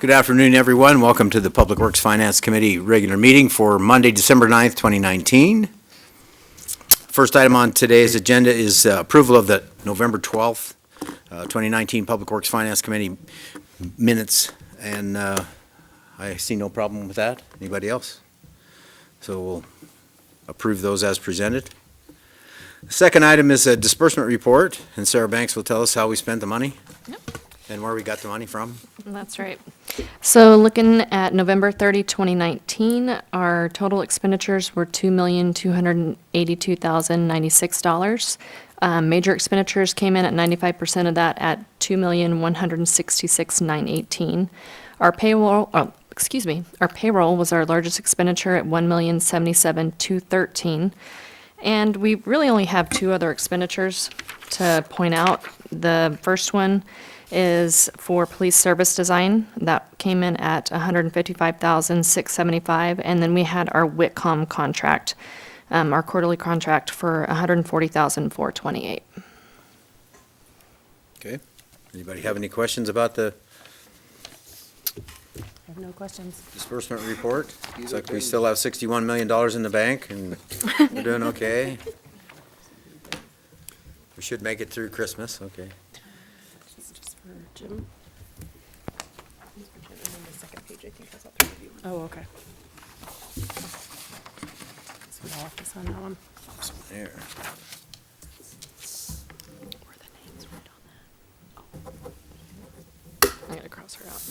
Good afternoon, everyone. Welcome to the Public Works Finance Committee regular meeting for Monday, December 9th, 2019. First item on today's agenda is approval of the November 12th, 2019 Public Works Finance Committee minutes, and I see no problem with that. Anybody else? So we'll approve those as presented. The second item is a disbursement report, and Sarah Banks will tell us how we spent the money. Yep. And where we got the money from. That's right. So looking at November 30, 2019, our total expenditures were $2,282,096. Major expenditures came in at 95% of that at $2,166,918. Our payroll was our largest expenditure at $1,077,213. And we really only have two other expenditures to point out. The first one is for police service design. That came in at $155,675, and then we had our Whitcom contract, our quarterly contract for $140,428. Okay. Anybody have any questions about the I have no questions. disbursement report? Looks like we still have $61 million in the bank, and we're doing okay. We should make it through Christmas, okay. Just for Jim. And then the second page, I think, has all three of you. Oh, okay. So we all have to sign that one. There. Were the names right on that? Oh. I gotta cross her out.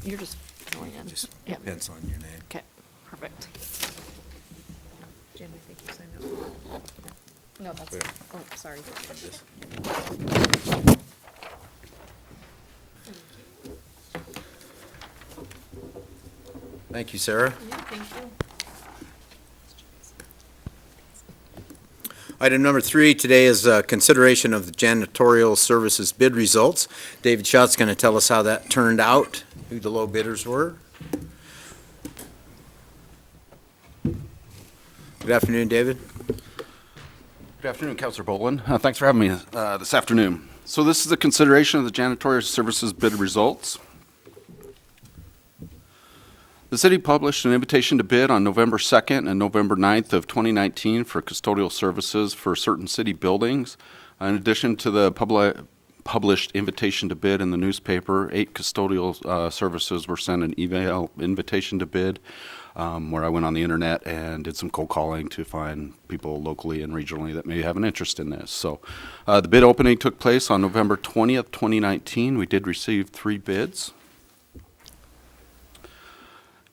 You're just filling in. Just Yep. pencil on your name. Okay, perfect. Jim, I think you signed that one. No, that's, Where? oh, sorry. This. Thank you, Sarah. Yeah, thank you. Item number 3 today is consideration of the janitorial services bid results. David Schott's going to tell us how that turned out, who the low bidders were. Good afternoon, David. Good afternoon, Councilor Boland. Thanks for having me this afternoon. So this is a consideration of the janitorial services bid results. The city published an invitation to bid on November 2nd and November 9th of 2019 for custodial services for certain city buildings. In addition to the published invitation to bid in the newspaper, 8 custodial services were sent an email invitation to bid, where I went on the internet and did some cold calling to find people locally and regionally that may have an interest in this. So the bid opening took place on November 20th, 2019. We did receive 3 bids.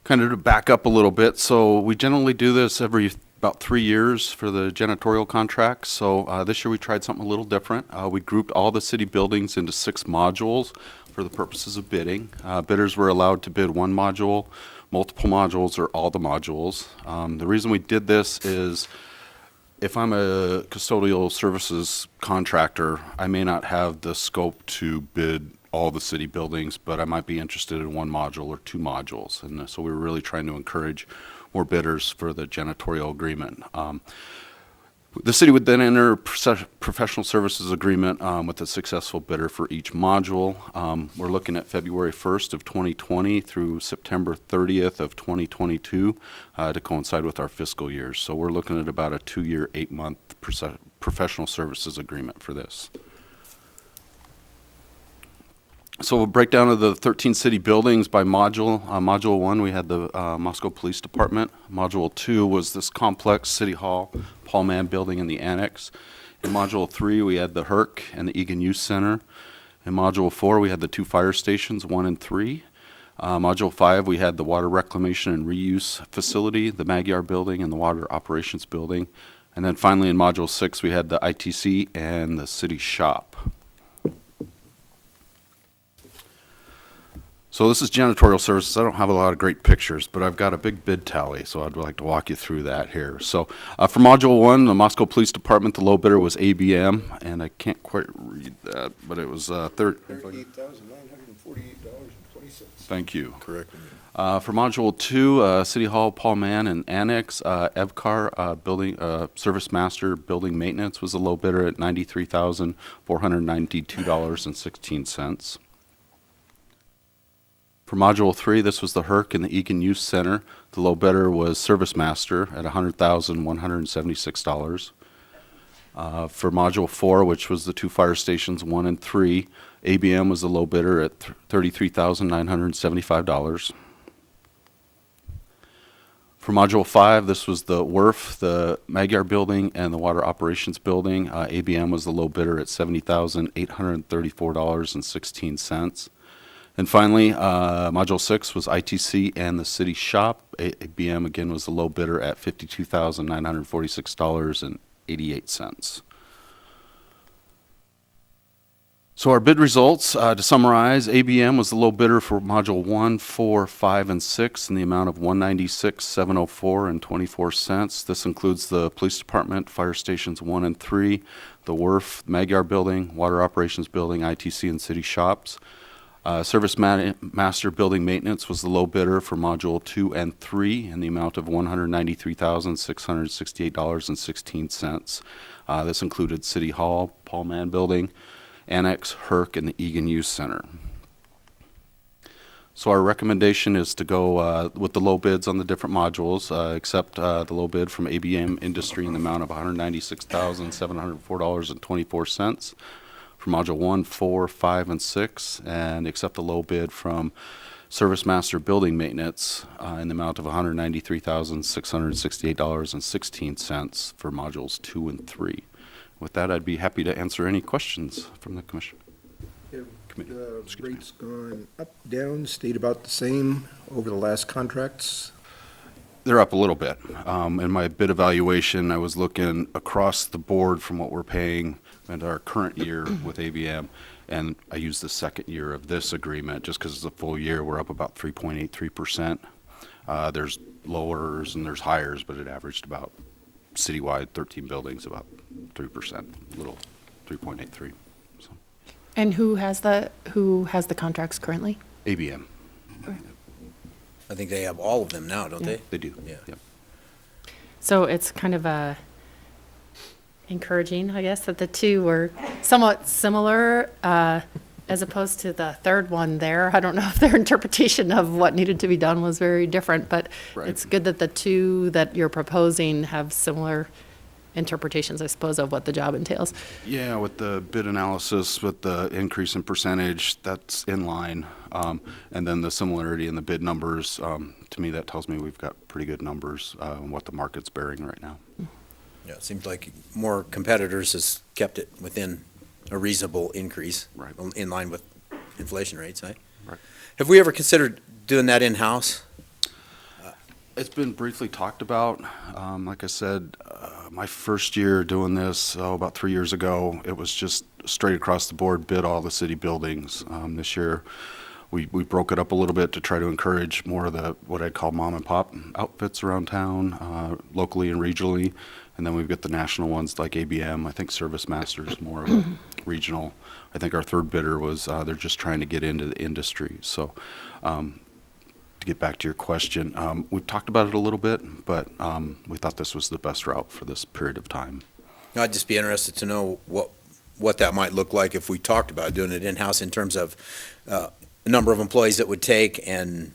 Kind of to back up a little bit, so we generally do this every about 3 years for the janitorial contracts. So this year we tried something a little different. We grouped all the city buildings into 6 modules for the purposes of bidding. Bidders were allowed to bid 1 module, multiple modules, or all the modules. The reason we did this is if I'm a custodial services contractor, I may not have the scope to bid all the city buildings, but I might be interested in 1 module or 2 modules. And so we were really trying to encourage more bidders for the janitorial agreement. The city would then enter a professional services agreement with a successful bidder for each module. We're looking at February 1st of 2020 through September 30th of 2022 to coincide with our fiscal years. So we're looking at about a 2-year, 8-month professional services agreement for this. So we'll break down of the 13 city buildings by module. Module 1, we had the Moscow Police Department. Module 2 was this complex City Hall, Paul Mann Building and the Annex. In Module 3, we had the HERC and the Egan Youth Center. In Module 4, we had the 2 fire stations, 1 and 3. Module 5, we had the Water Reclamation and Reuse Facility, the Magyar Building and the Water Operations Building. And then finally in Module 6, we had the ITC and the City Shop. So this is janitorial services. I don't have a lot of great pictures, but I've got a big bid tally, so I'd like to walk you through that here. So for Module 1, the Moscow Police Department, the low bidder was ABM, and I can't quite read that, but it was $38,948.20. Thank you. Correct. For Module 2, City Hall, Paul Mann, and Annex, EVCAR Building Service Master Building Maintenance was the low bidder at $93,492.16. For Module 3, this was the Herc in the Egan Youth Center. The low bidder was Service Master at $100,176. For Module 4, which was the two fire stations 1 and 3, ABM was the low bidder at $33,975. For Module 5, this was the WRF, the Magyar Building, and the Water Operations Building. ABM was the low bidder at $70,834.16. And finally, Module 6 was ITC and the City Shop. ABM, again, was the low bidder at $52,946.88. So our bid results, to summarize, ABM was the low bidder for Module 1, 4, 5, and 6 in the amount of $196,704.24. This includes the Police Department, Fire Stations 1 and 3, the WRF, Magyar Building, Water Operations Building, ITC, and City Shops. Service Master Building Maintenance was the low bidder for Module 2 and 3 in the amount of $193,668.16. This included City Hall, Paul Mann Building, Annex, Herc, and the Egan Youth Center. So our recommendation is to go with the low bids on the different modules, except the low bid from ABM Industry in the amount of $196,704.24 for Module 1, 4, 5, and 6, and accept the low bid from Service Master Building Maintenance in the amount of $193,668.16 for Modules 2 and 3. With that, I'd be happy to answer any questions from the Commission. Have Committee. the Excuse me. rates gone up, down, stayed about the same over the last contracts? They're up a little bit. In my bid evaluation, I was looking across the board from what we're paying in our current year with ABM, and I used the second year of this agreement just because it's a full year. We're up about 3.83%. There's lowers and there's higher, but it averaged about citywide 13 buildings about 3%, a little 3.83. So And who has the contracts currently? ABM, I think they have all of them now, don't Yeah. they? they do. Yeah. Yep. So it's kind of encouraging, I guess, that the two were somewhat similar, as opposed to the third one there. I don't know if their interpretation of what needed to be done was very different, but Right. it's good that the two that you're proposing have similar interpretations, I suppose, of what the job entails. Yeah, with the bid analysis, with the increase in percentage, that's in line. And then the similarity in the bid numbers, to me, that tells me we've got pretty good numbers on what the market's bearing right now. Yeah, it seems like more competitors has kept it within a reasonable increase. Right. In line with inflation rates, eh? Right. Have we ever considered doing that in-house? It's been briefly talked about. Like I said, my first year doing this, about 3 years ago, it was just straight across the board, bid all the city buildings. This year, we broke it up a little bit to try to encourage more of the, what I'd call mom and pop outfits around town, locally and regionally. And then we've got the national ones like ABM. I think Service Masters more of a regional. I think our third bidder was, they're just trying to get into the industry. So, to get back to your question, we've talked about it a little bit, but we thought this was the best route for this period of time. I'd just be interested to know what that might look like if we talked about doing it in-house in terms of the number of employees it would take and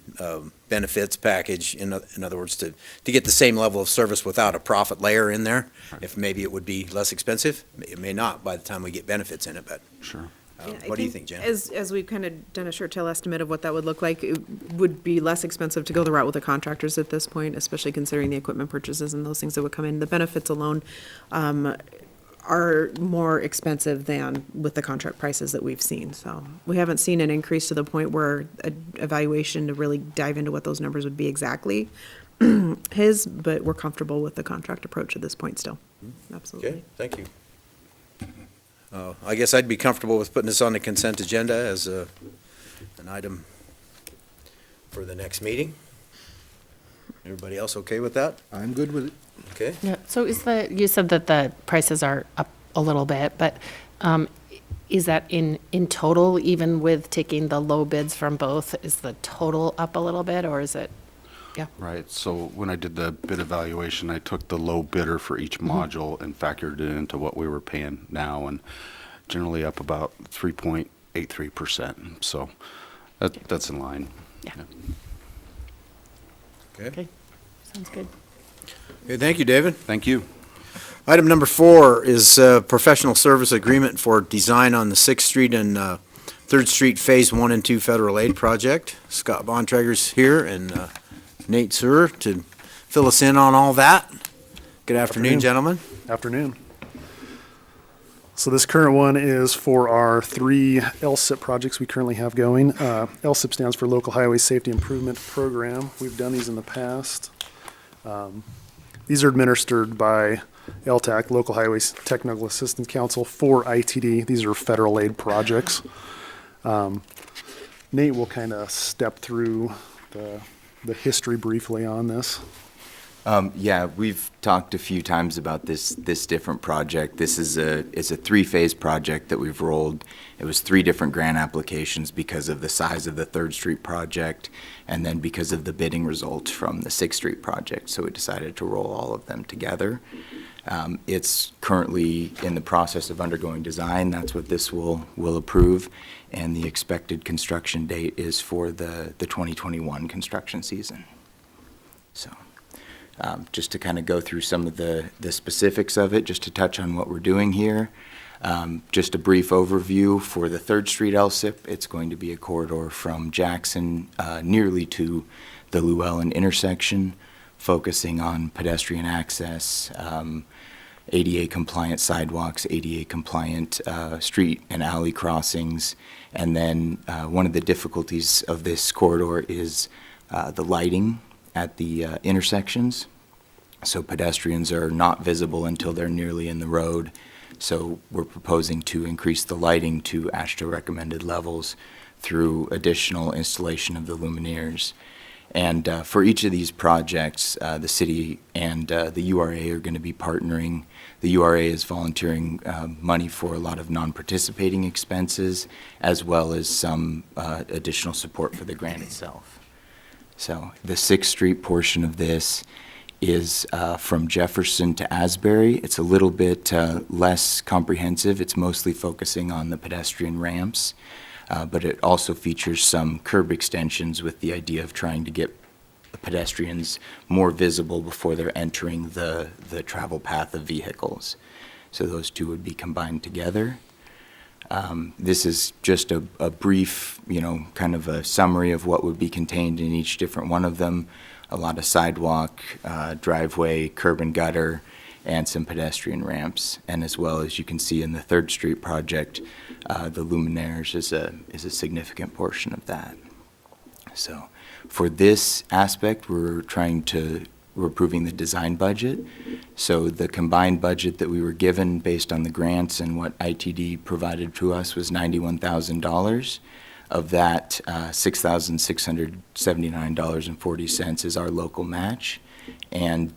benefits package, in other words, to get the same level of service without a profit layer in there. Right. If maybe it would be less expensive, it may not by the time we get benefits in it, but Sure. Yeah, I what do you think, Jen? As we've kind of done a short tail estimate of what that would look like, it would be less expensive to go the route with the contractors at this point, especially considering the equipment purchases and those things that would come in. The benefits alone are more expensive than with the contract prices that we've seen. So we haven't seen an increase to the point where an evaluation to really dive into what those numbers would be exactly but we're comfortable with the contract approach at this point still. Absolutely. Okay, thank you. I guess I'd be comfortable with putting this on the consent agenda as an item for the next meeting. Everybody else okay with that? I'm good with it. Okay. Yeah, so you said that the prices are up a little bit, but is that in total, even with taking the low bids from both, is the total up a little bit, or is it? Yeah. Right, so when I did the bid evaluation, I took the low bidder for each module and factored it into what we were paying now, and generally up about 3.83%, so that's in line. Yeah. Okay. Okay, sounds good. Okay, thank you, David. Thank you. Item number 4 is professional service agreement for design on the 6th Street and 3rd Street Phase 1 and 2 federal aid project. Scott Bontrager's here and Nate Sewer to fill us in on all that. Good afternoon, gentlemen. Afternoon. So this current one is for our 3 LSIP projects we currently have going. LSIP stands for Local Highway Safety Improvement Program. We've done these in the past. These are administered by LTAC, Local Highway Technical Assistance Council, for ITD. These are federal aid projects. Nate will kind of step through the history briefly on this. Yeah, we've talked a few times about this different project. It's a 3-phase project that we've rolled. It was 3 different grant applications because of the size of the 3rd Street project and then because of the bidding results from the 6th Street project. So we decided to roll all of them together. It's currently in the process of undergoing design. That's what this will approve. And the expected construction date is for the 2021 construction season. So. Just to kind of go through some of the specifics of it, just to touch on what we're doing here. Just a brief overview for the 3rd Street LSIP. It's going to be a corridor from Jackson nearly to the Llewellyn intersection, focusing on pedestrian access, ADA compliant sidewalks, ADA compliant street and alley crossings. And then one of the difficulties of this corridor is the lighting at the intersections. So pedestrians are not visible until they're nearly in the road. So we're proposing to increase the lighting to AASHTO recommended levels through additional installation of the luminaires. And for each of these projects, the city and the URA are going to be partnering. The URA is volunteering money for a lot of non-participating expenses, as well as some additional support for the grant itself. So the 6th Street portion of this is from Jefferson to Asbury. It's a little bit less comprehensive. It's mostly focusing on the pedestrian ramps, but it also features some curb extensions with the idea of trying to get pedestrians more visible before they're entering the travel path of vehicles. So those two would be combined together. This is just a brief, kind of a summary of what would be contained in each different one of them. A lot of sidewalk, driveway, curb and gutter, and some pedestrian ramps. And as well as you can see in the 3rd Street project, the luminaires is a significant portion of that. So for this aspect, we're approving the design budget. So the combined budget that we were given based on the grants and what ITD provided to us was $91,000. Of that, $6,679.40 is our local match. And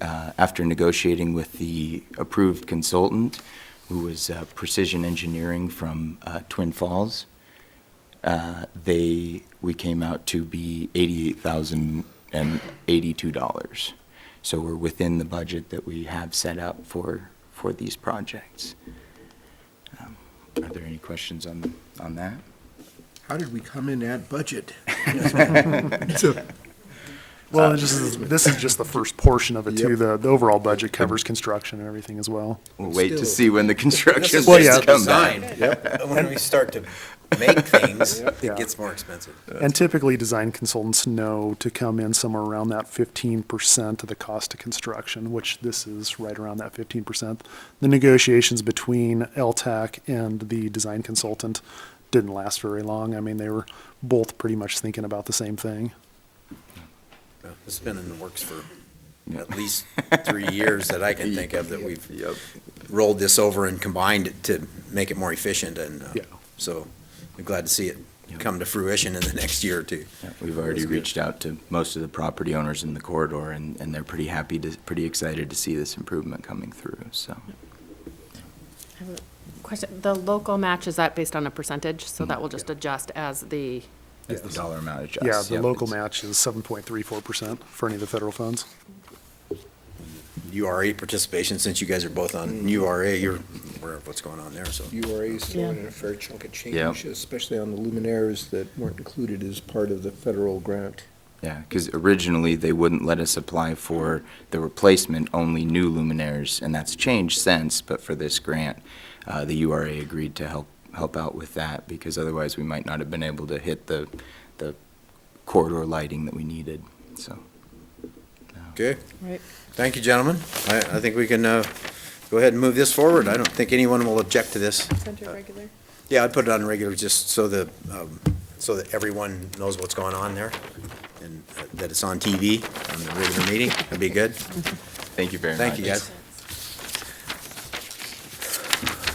after negotiating with the approved consultant, who was Precision Engineering from Twin Falls, we came out to be $88,082. So we're within the budget that we have set up for these projects. Are there any questions on that? How did we come in at budget? Well, this is just the first portion of it too. The overall budget covers construction and everything as well. We'll wait to Still. see when the construction This is bids just come back. design. When we start to make things, Yeah. it gets more expensive. And typically, design consultants know to come in somewhere around that 15% of the cost of construction, which this is right around that 15%. The negotiations between LTAC and the design consultant didn't last very long. I mean, they were both pretty much thinking about the same thing. It's been in the works for at least 3 years that I can think of that we've rolled this over and combined it to make it more efficient. And Yeah. so I'm glad to see it come to fruition in the next year or two. Yeah, we've already reached out to most of the property owners in the corridor, and they're pretty happy, pretty excited to see this improvement coming through, so. I have a question. The local match, is that based on a percentage? So that will just adjust as the, As the dollar amount adjusts. Yeah, the yep, local it's- match is 7.34% for any of the federal funds. URA participation, since you guys are both on URA, you're aware of what's going on there, so. URA's throwing in a fair chunk of change, especially on the luminaires that weren't included as part of the federal grant. Yeah, because originally they wouldn't let us apply for the replacement, only new luminaires, and that's changed since, but for this grant, the URA agreed to help out with that, because otherwise we might not have been able to hit the corridor lighting that we needed, so. Okay. Right. Thank you, gentlemen. I think we can go ahead and move this forward. I don't think anyone will object to this. Send to regular. Yeah, I'd put it on regular just so that everyone knows what's going on there and that it's on TV on the regular meeting. That'd be good. Thank you very much. Thank you, guys.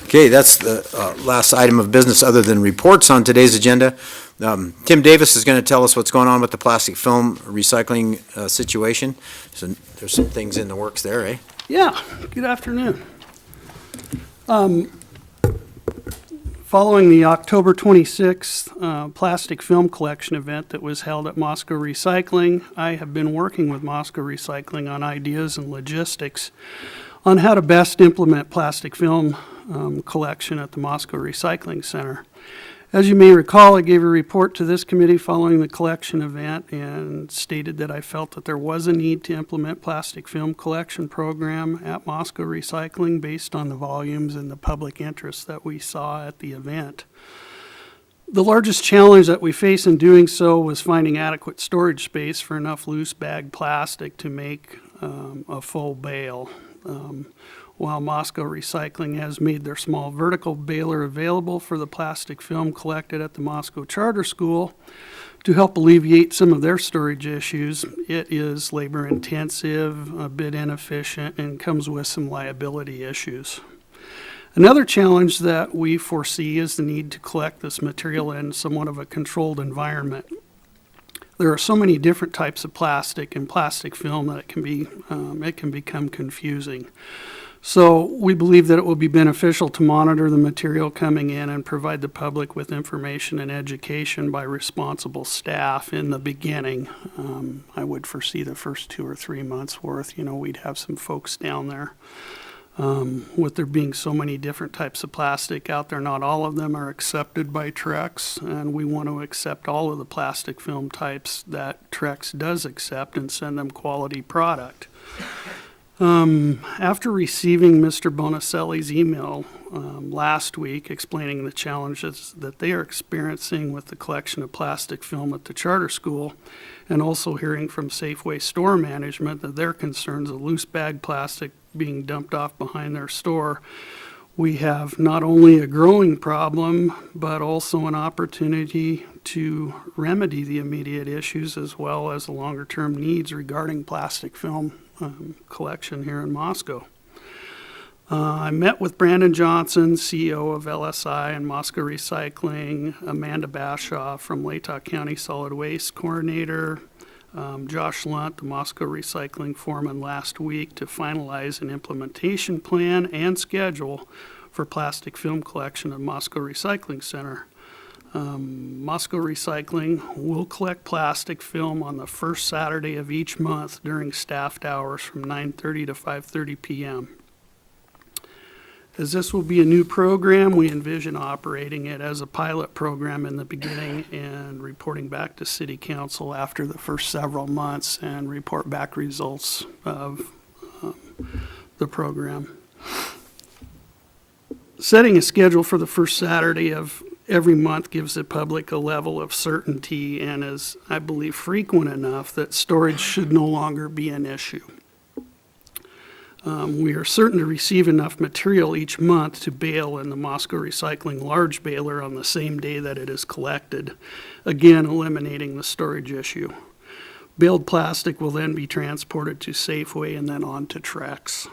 Okay, that's the last item of business other than reports on today's agenda. Tim Davis is going to tell us what's going on with the plastic film recycling situation. So there's some things in the works there, eh? Yeah, good afternoon. Following the October 26th plastic film collection event that was held at Moscow Recycling, I have been working with Moscow Recycling on ideas and logistics on how to best implement plastic film collection at the Moscow Recycling Center. As you may recall, I gave a report to this committee following the collection event and stated that I felt that there was a need to implement plastic film collection program at Moscow Recycling based on the volumes and the public interest that we saw at the event. The largest challenge that we face in doing so was finding adequate storage space for enough loose bag plastic to make a full bale. While Moscow Recycling has made their small vertical baler available for the plastic film collected at the Moscow Charter School to help alleviate some of their storage issues, it is labor intensive, a bit inefficient, and comes with some liability issues. Another challenge that we foresee is the need to collect this material in somewhat of a controlled environment. There are so many different types of plastic and plastic film that it can become confusing. So we believe that it will be beneficial to monitor the material coming in and provide the public with information and education by responsible staff in the beginning. I would foresee the first 2 or 3 months worth, we'd have some folks down there. With there being so many different types of plastic out there, not all of them are accepted by Trex, and we want to accept all of the plastic film types that Trex does accept and send them quality product. After receiving Mr. Bonicelli's email last week explaining the challenges that they are experiencing with the collection of plastic film at the charter school, and also hearing from Safeway store management that their concerns of loose bag plastic being dumped off behind their store, we have not only a growing problem, but also an opportunity to remedy the immediate issues as well as the longer-term needs regarding plastic film collection here in Moscow. I met with Brandon Johnson, CEO of LSI and Moscow Recycling, Amanda Bashaw from Latah County Solid Waste Coordinator, Josh Lunt, the Moscow Recycling Foreman, last week to finalize an implementation plan and schedule for plastic film collection at Moscow Recycling Center. Moscow Recycling will collect plastic film on the first Saturday of each month during staffed hours from 9:30 to 5:30 p.m. As this will be a new program, we envision operating it as a pilot program in the beginning and reporting back to City Council after the first several months and report back results of the program. Setting a schedule for the first Saturday of every month gives the public a level of certainty and is, I believe, frequent enough that storage should no longer be an issue. We are certain to receive enough material each month to bale in the Moscow Recycling large baler on the same day that it is collected, again eliminating the storage issue. Baled plastic will then be transported to Safeway and then on to Trex.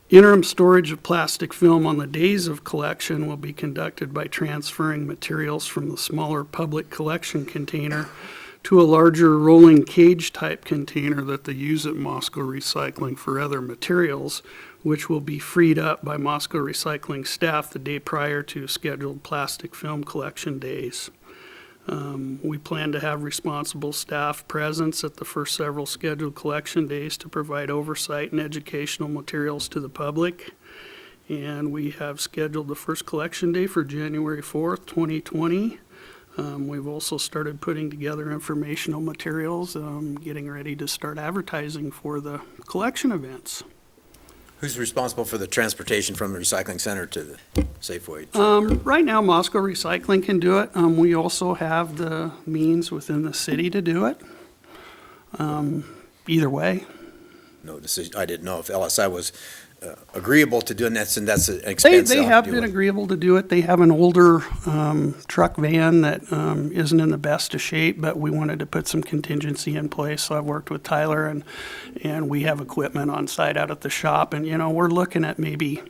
Interim storage of plastic film on the days of collection will be conducted by transferring materials from the smaller public collection container to a larger rolling cage type container that they use at Moscow Recycling for other materials, which will be freed up by Moscow Recycling staff the day prior to scheduled plastic film collection days. We plan to have responsible staff presence at the first several scheduled collection days to provide oversight and educational materials to the public. And we have scheduled the first collection day for January 4th, 2020. We've also started putting together informational materials, getting ready to start advertising for the collection events. Who's responsible for the transportation from the recycling center to the Safeway? Right now, Moscow Recycling can do it. We also have the means within the city to do it. Either way. No decision, I didn't know if LSI was agreeable to doing that, and that's an expense. They have been agreeable to do it. They have an older truck van that isn't in the best of shape, but we wanted to put some contingency in place. So I've worked with Tyler, and we have equipment on site out at the shop. And, we're looking at maybe,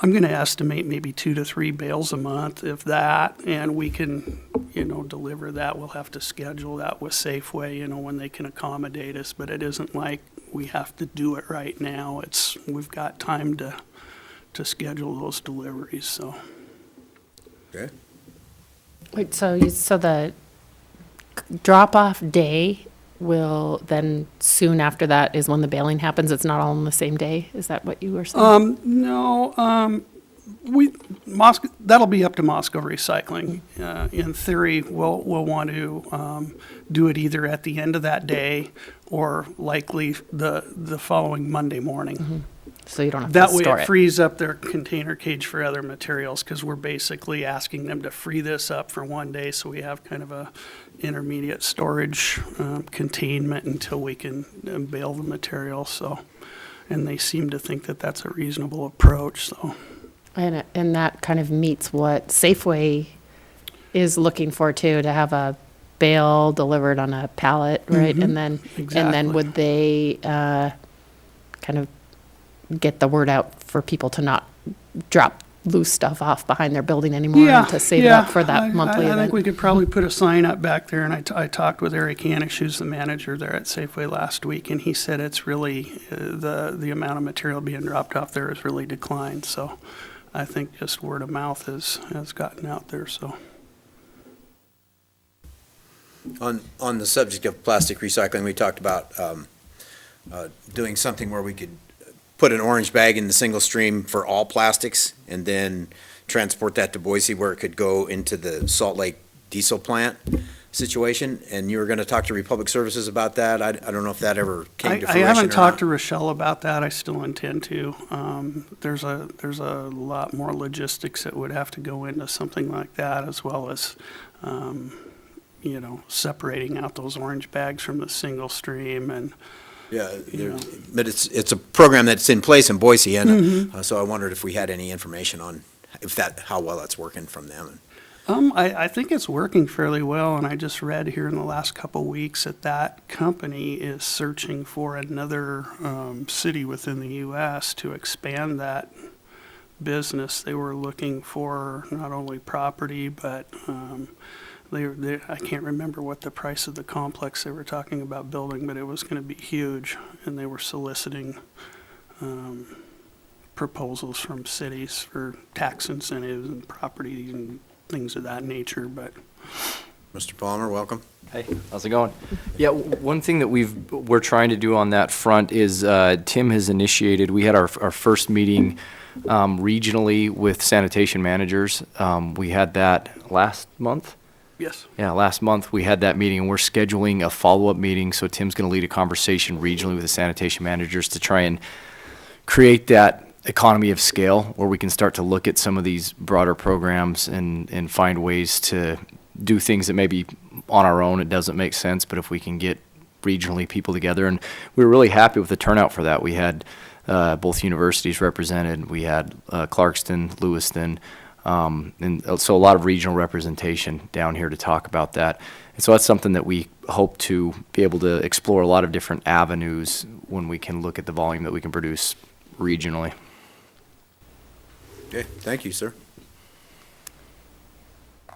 I'm going to estimate maybe 2 to 3 bales a month, if that, and we can, deliver that. We'll have to schedule that with Safeway, when they can accommodate us, but it isn't like we have to do it right now. We've got time to schedule those deliveries, so. Okay. Wait, so the drop-off day will then, soon after that is when the baling happens? It's not all on the same day? Is that what you were saying? No, that'll be up to Moscow Recycling. In theory, we'll want to do it either at the end of that day or likely the following Monday morning. So you don't have That to way store it it? frees up their container cage for other materials, because we're basically asking them to free this up for one day, so we have kind of a intermediate storage containment until we can bale the material, so. And they seem to think that that's a reasonable approach, so. And that kind of meets what Safeway is looking for too, to have a bale delivered on a pallet, right? And then Exactly. would they kind of get the word out for people to not drop loose stuff off behind their building anymore and to save it up for that monthly I event? think we could probably put a sign up back there, and I talked with Eric Hanisch, who's the manager there at Safeway last week, and he said it's really, the amount of material being dropped off there has really declined, so I think just word of mouth has gotten out there, so. On the subject of plastic recycling, we talked about doing something where we could put an orange bag in the single stream for all plastics and then transport that to Boise where it could go into the Salt Lake diesel plant situation. And you were going to talk to Republic Services about that. I don't know if that ever came to I fruition haven't or talked not. to Rochelle about that. I still intend to. There's a lot more logistics that would have to go into something like that, as well as, separating out those orange bags from the single stream and. Yeah, you know. but it's a program that's in place in Boise, and so I wondered if we had any information on how well that's working from them. I think it's working fairly well, and I just read here in the last couple of weeks that company is searching for another city within the U.S. to expand that business. They were looking for not only property, but I can't remember what the price of the complex they were talking about building, but it was going to be huge, and they were soliciting proposals from cities for tax incentives and property and things of that nature, but. Mr. Palmer, welcome. Hey, how's it going? Yeah, one thing that we're trying to do on that front is Tim has initiated, we had our first meeting regionally with sanitation managers. We had that last month. Yes. Yeah, last month we had that meeting, and we're scheduling a follow-up meeting. So Tim's going to lead a conversation regionally with the sanitation managers to try and create that economy of scale where we can start to look at some of these broader programs and find ways to do things that maybe on our own it doesn't make sense, but if we can get regionally people together. And we were really happy with the turnout for that. We had both universities represented. We had Clarkston, Lewiston, and so a lot of regional representation down here to talk about that. And so that's something that we hope to be able to explore a lot of different avenues when we can look at the volume that we can produce regionally. Okay, thank you, sir.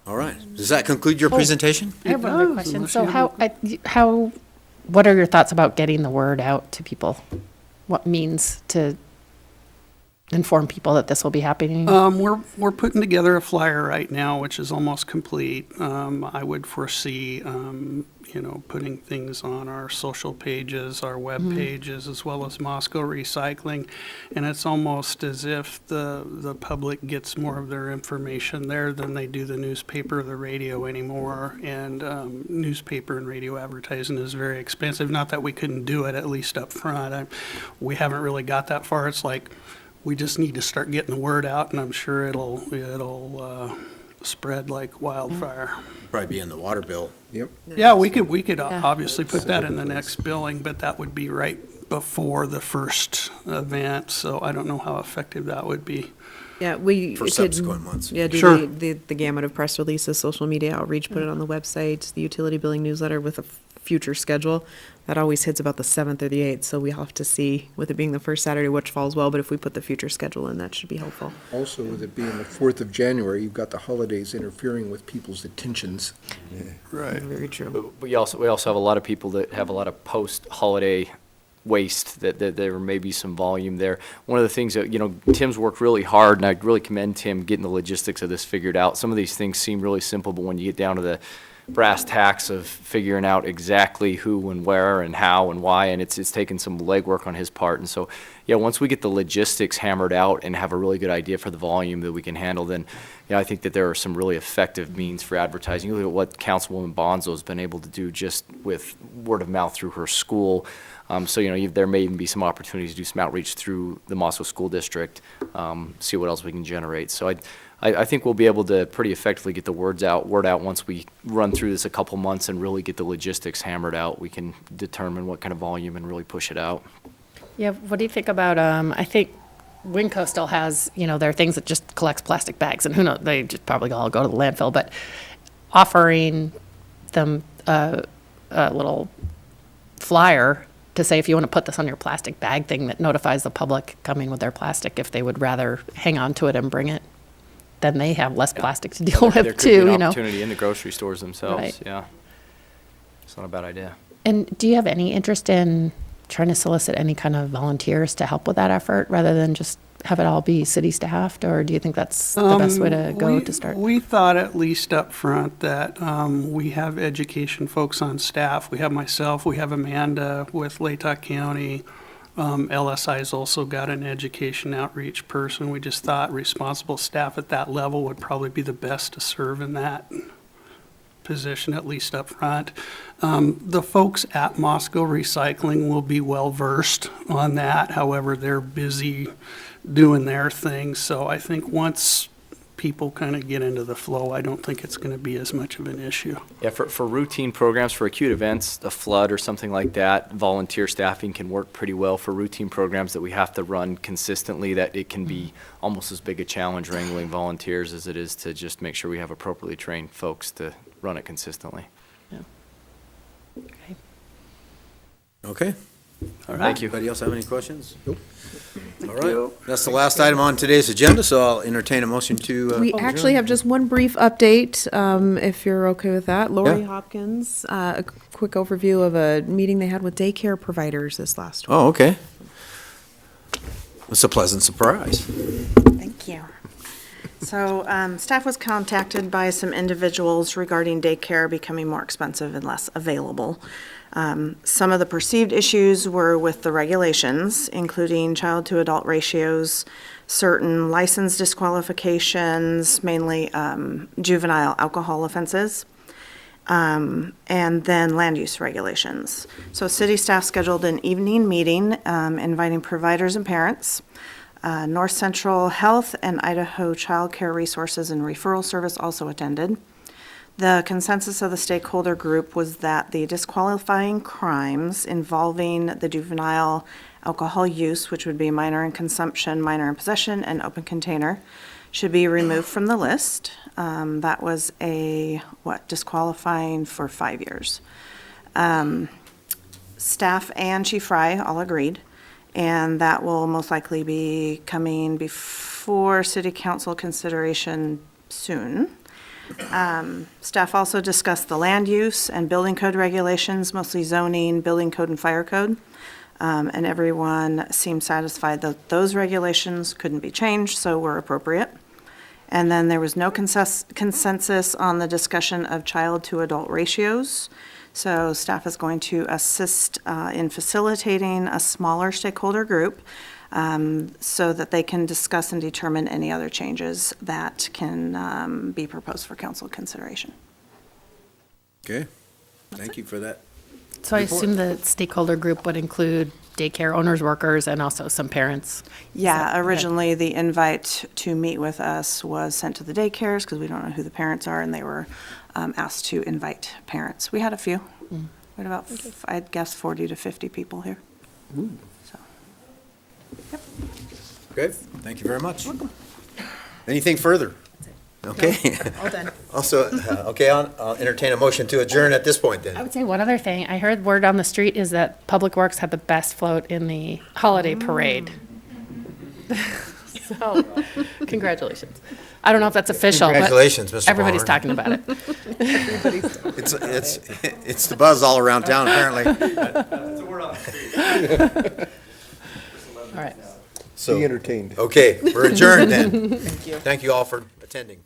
All right, does that conclude your presentation? I have another question. So what are your thoughts about getting the word out to people? What means to inform people that this will be happening? We're putting together a flyer right now, which is almost complete. I would foresee, putting things on our social pages, our web pages, as well as Moscow Recycling. And it's almost as if the public gets more of their information there than they do the newspaper or the radio anymore. And newspaper and radio advertising is very expensive. Not that we couldn't do it, at least up front. We haven't really got that far. It's like, we just need to start getting the word out, and I'm sure it'll spread like wildfire. Probably be in the water bill. Yep. Yeah, we could obviously put that in the next billing, but that would be right before the first event, so I don't know how effective that would be. Yeah, we For could, subsequent months. yeah, do Sure. the gamut of press releases, social media outreach, put it on the website, the utility billing newsletter with a future schedule. That always hits about the 7th or the 8th, so we have to see, with it being the first Saturday, which falls well, but if we put the future schedule in, that should be helpful. Also, with it being the 4th of January, you've got the holidays interfering with people's attentions. Right. Very true. We also have a lot of people that have a lot of post-holiday waste, that there may be some volume there. One of the things that, Tim's worked really hard, and I really commend Tim getting the logistics of this figured out. Some of these things seem really simple, but when you get down to the brass tacks of figuring out exactly who and where and how and why, and it's taken some legwork on his part. And so, yeah, once we get the logistics hammered out and have a really good idea for the volume that we can handle, then, I think that there are some really effective means for advertising. You look at what Councilwoman Bonzo has been able to do just with word of mouth through her school. So, there may even be some opportunities to do some outreach through the Moscow School District, see what else we can generate. So I think we'll be able to pretty effectively get the word out once we run through this a couple months and really get the logistics hammered out. We can determine what kind of volume and really push it out. Yeah, what do you think about, I think Winco still has, there are things that just collects plastic bags, and who knows, they just probably all go to the landfill, but offering them a little flyer to say, if you want to put this on your plastic bag thing, that notifies the public coming with their plastic, if they would rather hang on to it and bring it, then they have less plastic to deal There with could be too, an opportunity in the grocery stores themselves, Right. yeah. It's not a bad idea. And do you have any interest in trying to solicit any kind of volunteers to help with that effort, rather than just have it all be city staffed, or do you think that's the best way to go to start? We thought, at least up front, that we have education folks on staff. We have myself, we have Amanda with Latah County. LSI's also got an education outreach person. We just thought responsible staff at that level would probably be the best to serve in that position, at least up front. The folks at Moscow Recycling will be well-versed on that. However, they're busy doing their thing. So I think once people kind of get into the flow, I don't think it's going to be as much of an issue. Yeah, for routine programs, for acute events, a flood or something like that, volunteer staffing can work pretty well. For routine programs that we have to run consistently, that it can be almost as big a challenge wrangling volunteers as it is to just make sure we have appropriately trained folks to run it consistently. Okay. Okay. All right. Thank you. Anybody else have any questions? Nope. All right. That's the last item on today's agenda, so I'll entertain a motion to. We actually have just one brief update, if you're okay with that. Lori Yeah. Hopkins, a quick overview of a meeting they had with daycare providers this last week. Oh, okay. It's a pleasant surprise. Thank you. So, staff was contacted by some individuals regarding daycare becoming more expensive and less available. Some of the perceived issues were with the regulations, including child-to-adult ratios, certain license disqualifications, mainly juvenile alcohol offenses, and then land use regulations. So city staff scheduled an evening meeting inviting providers and parents. North Central Health and Idaho Child Care Resources and Referral Service also attended. The consensus of the stakeholder group was that the disqualifying crimes involving the juvenile alcohol use, which would be minor in consumption, minor in possession, and open container, should be removed from the list. That was disqualifying for 5 years. Staff and Chief Fry all agreed, and that will most likely be coming before City Council consideration soon. Staff also discussed the land use and building code regulations, mostly zoning, building code, and fire code. And everyone seemed satisfied that those regulations couldn't be changed, so were appropriate. And then there was no consensus on the discussion of child-to-adult ratios. So staff is going to assist in facilitating a smaller stakeholder group so that they can discuss and determine any other changes that can be proposed for council consideration. Okay, thank you for that. So I assume the stakeholder group would include daycare owners, workers, and also some parents? Yeah, originally, the invite to meet with us was sent to the daycares because we don't know who the parents are, and they were asked to invite parents. We had a few. We had about, I'd guess, 40 to 50 people here. So, yep. Good, thank you very much. Anything further? Okay. All done. Also, okay, I'll entertain a motion to adjourn at this point I then. would say one other thing. I heard word on the street is that Public Works had the best float in the holiday parade. So, congratulations. I don't know if that's official, but Congratulations, Mr. everybody's Palmer. talking about it. It's the buzz all around town, apparently. All right. So, Be entertained. okay, we're adjourned then. Thank you all for attending.